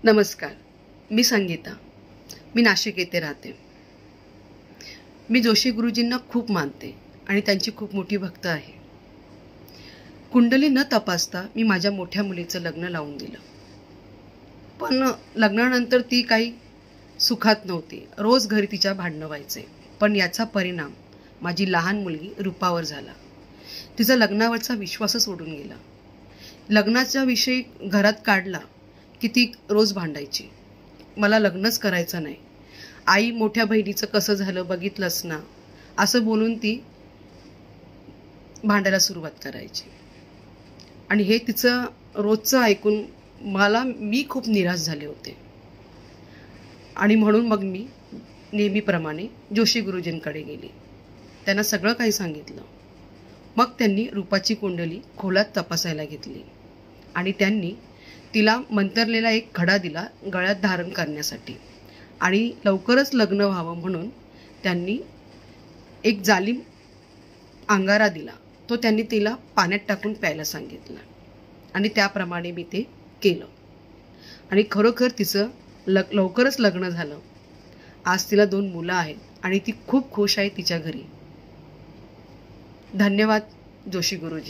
नमस्कार, मी संगीता. मी नाशिक येथे राहते. मी जोशी गुरुजींना खूप मानते आणि त्यांची खूप मोठी भक्त आहे. कुंडली न तपासता मी माझ्या मोठ्या मुलीचं लग्न लावून दिलं. पण लग्नानंतर ती काही सुखात नव्हती. रोज घरी तिच्या भांडणं व्हायचे. पण याचा परिणाम माझी लहान मुलगी रूपावर झाला. तिचा लग्नावरचा विश्वासच उडून गेला. लग्नाच्या विषयी घरात काढला की ती रोज भांडायची. मला लग्नच करायचं नाही. आई मोठ्या बहिणीचं कसं झालं बघितलंस ना, असं बोलून ती भांडायला सुरुवात करायची. आणि हे तिचं रोजचं ऐकून मी खूप निराश झाले होते. आणि म्हणून मग मी नेहमीप्रमाणे जोशी गुरुजींकडे गेली. त्यांना सगळं काही सांगितलं. मग त्यांनी रूपाची कुंडली खोलात तपासायला घेतली आणि त्यांनी तिला मंतरलेला एक खडा दिला गळ्यात धारण करण्यासाठी. आणि लवकरच लग्न व्हावं म्हणून त्यांनी एक जालिम अंगारा दिला. तो त्यांनी तिला पाण्यात टाकून प्यायला सांगितलं आणि त्याप्रमाणे मी ते केलं. आणि खरोखर तिचं लवकरच लग्न झालं. आज तिला 2 मुलं आहेत आणि ती खूप खुश आहे तिच्या घरी. धन्यवाद जोशी गुरुजी.